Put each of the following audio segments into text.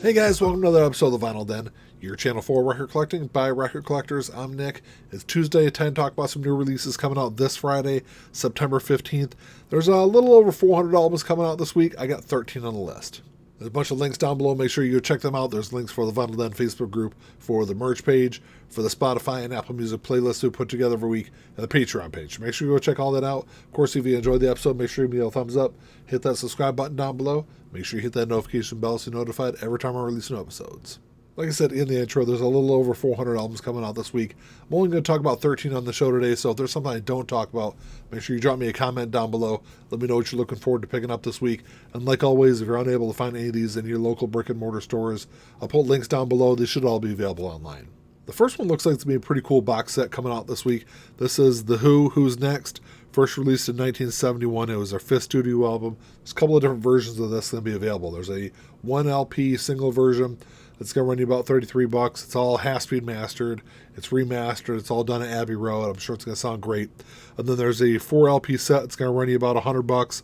Hey guys, welcome to another episode of the Vinyl Den, your channel for record collecting by record collectors. I'm Nick. It's Tuesday, time to talk about some new releases coming out this Friday, September 15th. There's a little over 400 albums coming out this week. I got 13 on the list. There's a bunch of links down below. Make sure you go check them out. There's links for the Vinyl Den Facebook group, for the merch page, for the Spotify and Apple Music playlists we put together every week, and the Patreon page. Make sure you go check all that out. Of course, if you enjoyed the episode, make sure you give me a thumbs up. Hit that subscribe button down below. Make sure you hit that notification bell so you're notified every time I release new episodes. Like I said in the intro, there's a little over 400 albums coming out this week. I'm only going to talk about 13 on the show today, so if there's something I don't talk about, make sure you drop me a comment down below. Let me know what you're looking forward to picking up this week. And like always, if you're unable to find any of these in your local brick and mortar stores, I'll put links down below. They should all be available online. The first one looks like it's going to be a pretty cool box set coming out this week. This is The Who, Who's Next? First released in 1971. It was their fifth studio album. There's a couple of different versions of this going to be available. There's a 1 LP single version. It's going to run you about $33. It's all half-speed mastered. It's remastered. It's all done at Abbey Road. I'm sure it's going to sound great. And then there's a 4 LP set. It's going to run you about $100.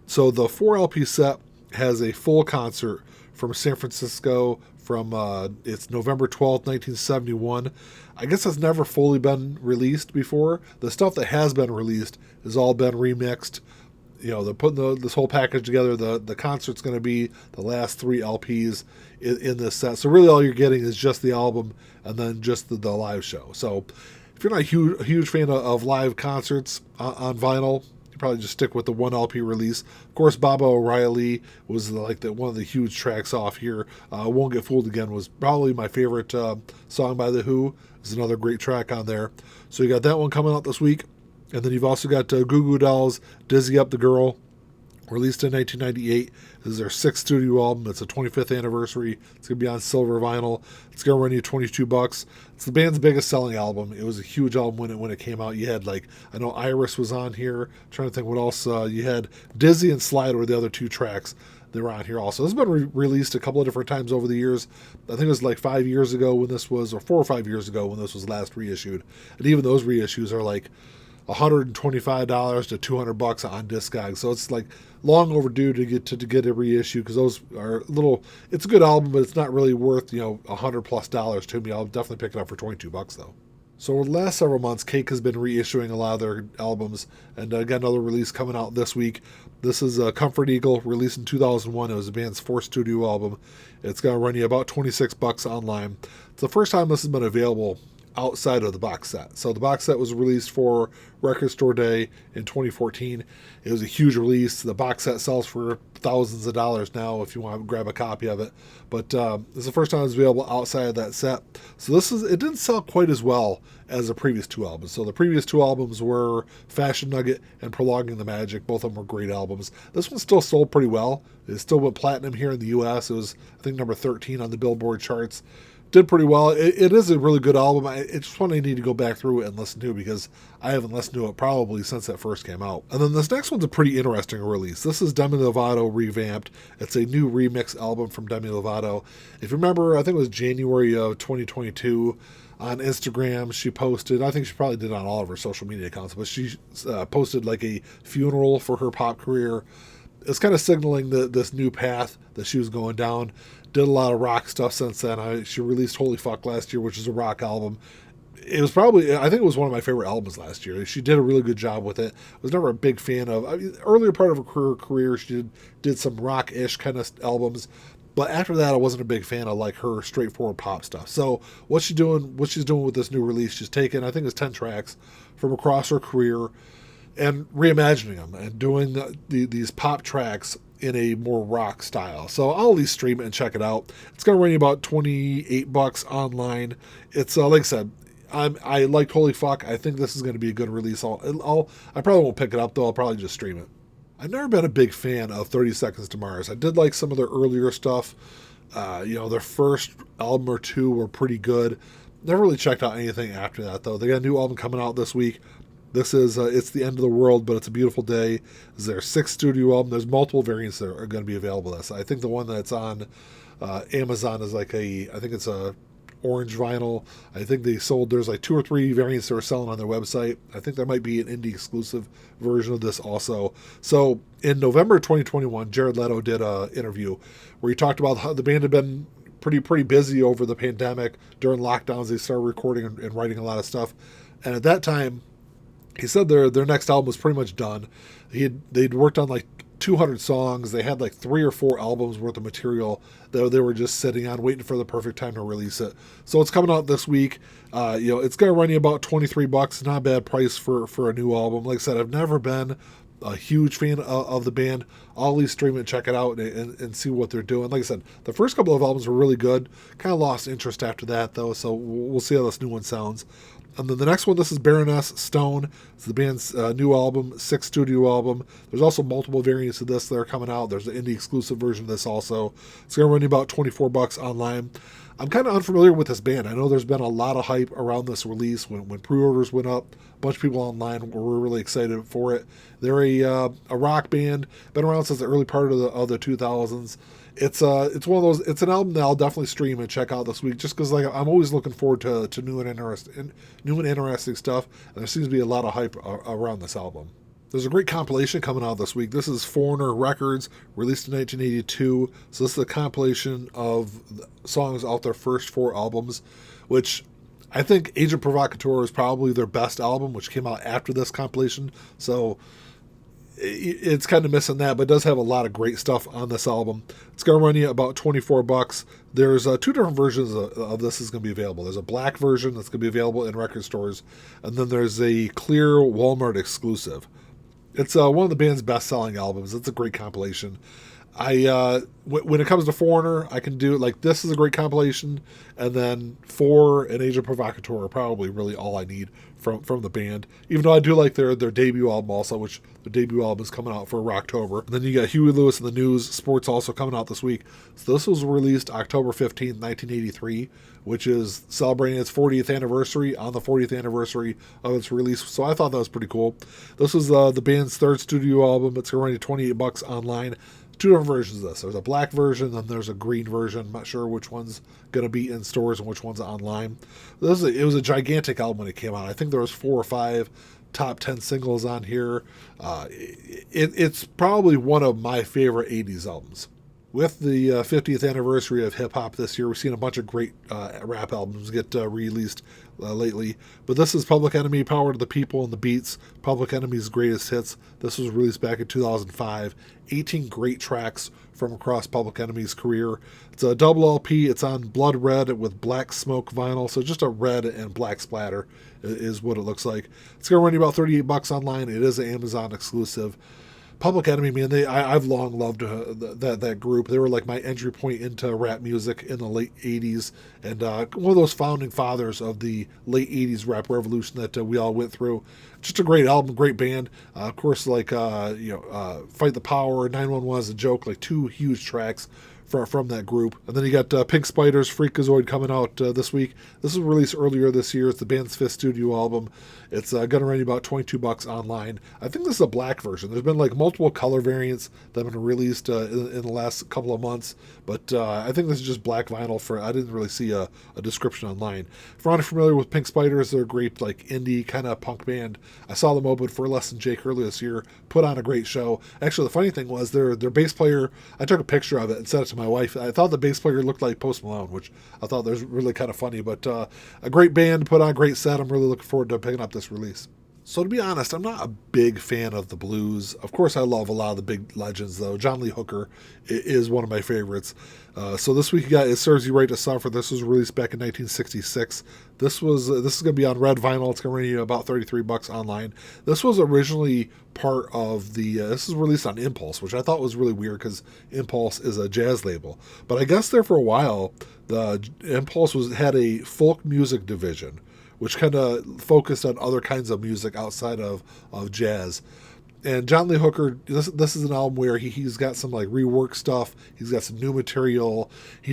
So the 4 LP set has a full concert from San Francisco from it's November 12th, 1971. I guess it's never fully been released before. The stuff that has been released has all been remixed. You know, they're putting this whole package together. The concert's going to be the last 3 LPs in this set. So really all you're getting is just the album and then just the live show. So if you're not a huge fan of live concerts on vinyl, probably just stick with the 1 LP release. Of course, Baba O'Reilly was like one of the huge tracks off here. Won't Get Fooled Again was probably my favorite song by The Who. It's another great track on there. So you got that one coming out this week. And then you've also got Goo Goo Dolls, Dizzy Up the Girl, released in 1998. This is their 6th studio album. It's a 25th anniversary. It's going to be on silver vinyl. It's going to run you $22. It's the band's biggest selling album. It was a huge album when it came out. You had, I know Iris was on here. I'm trying to think what else. You had Dizzy and Slide were the other 2 tracks that were on here also. This has been released a couple of different times over the years. I think it was 5 years ago when this was, or 4 or 5 years ago when this was last reissued. And even those reissues are $125 to $200 on Discogs. So it's long overdue to get a reissue, because those are it's a good album, but it's not really worth $100+ to me. I'll definitely pick it up for $22 though. So over the last several months, Cake has been reissuing a lot of their albums, and got another release coming out this week. This is Comfort Eagle, released in 2001. It was the band's 4th studio album. It's going to run you about $26 online. It's the first time this has been available outside of the box set. So the box set was released for Record Store Day in 2014. It was a huge release. The box set sells for thousands of dollars now if you want to grab a copy of it. But this is the first time it's available outside of that set. So it didn't sell quite as well as the previous 2 albums. So the previous 2 albums were Fashion Nugget and Prolonging the Magic. Both of them were great albums. This one still sold pretty well. It still went platinum here in the US. It was, I think, number 13 on the Billboard charts. Did pretty well. It is a really good album. It's just one I need to go back through it and listen to, because I haven't listened to it probably since it first came out. And then this next one's a pretty interesting release. This is Demi Lovato Revamped. It's a new remix album from Demi Lovato. If you remember, I think it was January of 2022, on Instagram, she posted, I think she probably did on all of her social media accounts, but she posted a funeral for her pop career. It's kind of signaling this new path that she was going down. Did a lot of rock stuff since then. She released Holy Fuck last year, which is a rock album. It was I think it was one of my favorite albums last year. She did a really good job with it. I was never a big fan of, earlier part of her career, she did some rock-ish kind of albums. But after that, I wasn't a big fan of her straightforward pop stuff. So what she's doing with this new release, she's taken, I think it's 10 tracks from across her career and reimagining them and doing these pop tracks in a more rock style. So I'll at least stream it and check it out. It's going to run you about $28 online. It's like I said, I liked Holy Fuck. I think this is going to be a good release. I probably won't pick it up though. I'll probably just stream it. I've never been a big fan of 30 Seconds to Mars. I did like some of their earlier stuff. Their first album or 2 were pretty good. Never really checked out anything after that though. They got a new album coming out this week. This is It's the End of the World, but It's a Beautiful Day. This is their 6th studio album. There's multiple variants that are going to be available. I think the one that's on Amazon is I think it's a orange vinyl. I think there's 2 or 3 variants they're selling on their website. I think there might be an indie exclusive version of this also. So in November 2021, Jared Leto did an interview where he talked about how the band had been pretty busy over the pandemic. During lockdowns, they started recording and writing a lot of stuff. And at that time, he said their next album was pretty much done. They'd worked on like 200 songs. They had like 3 or 4 albums worth of material that they were just sitting on, waiting for the perfect time to release it. So it's coming out this week. It's going to run you about $23. Not a bad price for a new album. Like I said, I've never been a huge fan of the band. I'll at least stream it, check it out, and see what they're doing. Like I said, the first couple of albums were really good. Kind of lost interest after that, though, so we'll see how this new one sounds. And then the next one, this is Baroness Stone. It's the band's new album, 6th studio album. There's also multiple variants of this that are coming out. There's an indie exclusive version of this also. It's going to run you about $24 online. I'm kind of unfamiliar with this band. I know there's been a lot of hype around this release. When pre-orders went up, a bunch of people online were really excited for it. They're a rock band, been around since the early part of the 2000s. It's one of those. It's an album that I'll definitely stream and check out this week, just because I'm always looking forward to new and interesting stuff. And there seems to be a lot of hype around this album. There's a great compilation coming out this week. This is Foreigner Records, released in 1982. So this is a compilation of songs off their first 4 albums, which I think Agent Provocateur is probably their best album, which came out after this compilation. So it's kind of missing that, but it does have a lot of great stuff on this album. It's going to run you about $24. There's 2 different versions of this is going to be available. There's a black version that's going to be available in record stores, and then there's a clear Walmart exclusive. It's one of the band's best-selling albums. It's a great compilation. When it comes to Foreigner, I can do like this is a great compilation, and then 4 and Agent Provocateur are probably really all I need from the band. Even though I do like their debut album also, which the debut album is coming out for October. And then you got Huey Lewis and the News Sports also coming out this week. So this was released October 15th, 1983, which is celebrating its 40th anniversary on the 40th anniversary of its release. So I thought that was pretty cool. This was the band's 3rd studio album. It's going to run you $28 online. 2 different versions of this. There's a black version and there's a green version. I'm not sure which one's going to be in stores and which one's online. It was a gigantic album when it came out. I think there was 4 or 5 top 10 singles on here. It's probably one of my favorite 80s albums. With the 50th anniversary of hip-hop this year, we've seen a bunch of great rap albums get released lately. But this is Public Enemy, Power to the People and the Beats, Public Enemy's Greatest Hits. This was released back in 2005. 18 great tracks from across Public Enemy's career. It's a double LP. It's on blood red with black smoke vinyl, so just a red and black splatter is what it looks like. It's going to run you about $38 online. It is an Amazon exclusive. Public Enemy, man, I've long loved that group. They were like my entry point into rap music in the late 80s, and one of those founding fathers of the late 80s rap revolution that we all went through. Just a great album, great band. Of course, like Fight the Power, 911 is a Joke, like 2 huge tracks from that group. And then you got Pink Spider's Freakazoid coming out this week. This was released earlier this year. It's the band's 5th studio album. It's going to run you about $22 online. I think this is a black version. There's been like multiple color variants that have been released in the last couple of months, but I think this is just black vinyl. I didn't really see a description online. If you're not familiar with Pink Spiders, they're a great like indie kind of punk band. I saw them open for Less Than Jake earlier this year, put on a great show. Actually, the funny thing was their bass player, I took a picture of it and sent it to my wife. I thought the bass player looked like Post Malone, which I thought was really kind of funny, but a great band, put on a great set. I'm really looking forward to picking up this release. So to be honest, I'm not a big fan of the blues. Of course, I love a lot of the big legends, though. John Lee Hooker is one of my favorites. So this week you got It Serves You Right to Suffer. This was released back in 1966. This is going to be on red vinyl. It's going to run you about $33 online. This was originally part of this is released on Impulse, which I thought was really weird because Impulse is a jazz label. But I guess there for a while, the Impulse had a folk music division, which kind of focused on other kinds of music outside of jazz. And John Lee Hooker, this is an album where he's got some like rework stuff. He's got some new material. He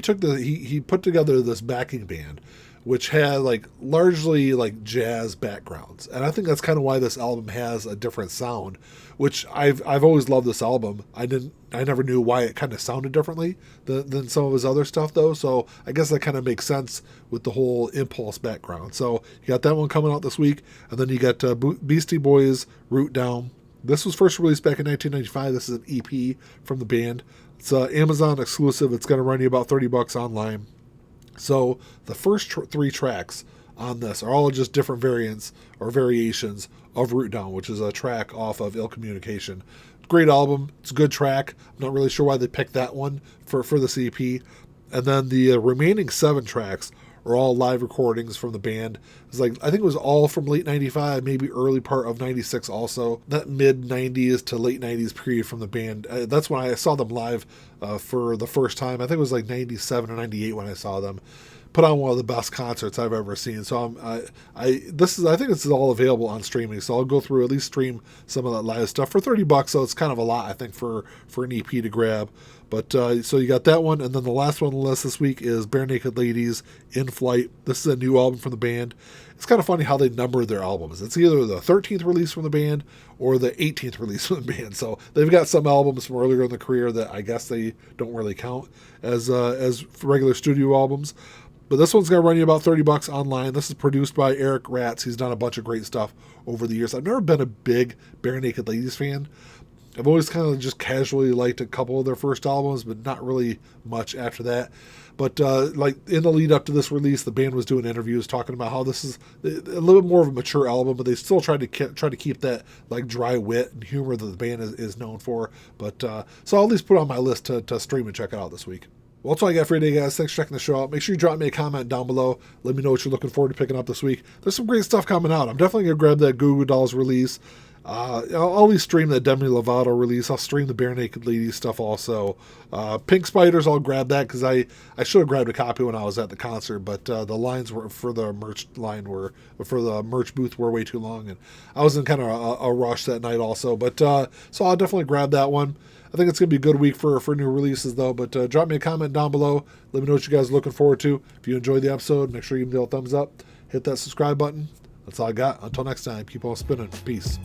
put together this backing band, which had like largely like jazz backgrounds. And I think that's kind of why this album has a different sound, which I've always loved this album. I never knew why it kind of sounded differently than some of his other stuff though. So I guess that kind of makes sense with the whole Impulse background. So you got that one coming out this week. And then you got Beastie Boys, Root Down. This was first released back in 1995. This is an EP from the band. It's Amazon exclusive. It's going to run you about $30 online. So the first 3 tracks on this are all just different variants or variations of Root Down, which is a track off of Ill Communication. Great album. It's a good track. I'm not really sure why they picked that one for the CP. And then the remaining 7 tracks are all live recordings from the band. It's like, I think it was all from late 95, maybe early part of 96 also. That mid 90s to late 90s period from the band. That's when I saw them live for the first time. I think it was like 97 or 98 when I saw them. Put on one of the best concerts I've ever seen. So I think this is all available on streaming. So I'll go through, at least stream some of that live stuff for $30. So it's kind of a lot, I think, for an EP to grab. But so you got that one, and then the last one on the list this week is Bare Naked Ladies, In Flight. This is a new album from the band. It's kind of funny how they number their albums. It's either the 13th release from the band or the 18th release from the band. So they've got some albums from earlier in the career that I guess they don't really count as regular studio albums. But this one's going to run you about $30 online. This is produced by Eric Ratz. He's done a bunch of great stuff over the years. I've never been a big Bare Naked Ladies fan. I've always kind of just casually liked a couple of their first albums, but not really much after that. But like in the lead up to this release, the band was doing interviews talking about how this is a little bit more of a mature album, but they still try to keep that like dry wit and humor that the band is known for. But so I'll at least put it on my list to stream and check it out this week. Well, that's all I got for you today, guys. Thanks for checking the show out. Make sure you drop me a comment down below. Let me know what you're looking forward to picking up this week. There's some great stuff coming out. I'm definitely going to grab that Goo Goo Dolls release. I'll at least stream the Demi Lovato release. I'll stream the Bare Naked Ladies stuff also. Pink Spiders, I'll grab that because I should have grabbed a copy when I was at the concert, but the lines were for the merch booth were way too long, and I was in kind of a rush that night also. But so I'll definitely grab that one. I think it's going to be a good week for new releases, though. But drop me a comment down below. Let me know what you guys are looking forward to. If you enjoyed the episode, make sure you give me a thumbs up. Hit that subscribe button. That's all I got. Until next time, keep on spinning. Peace.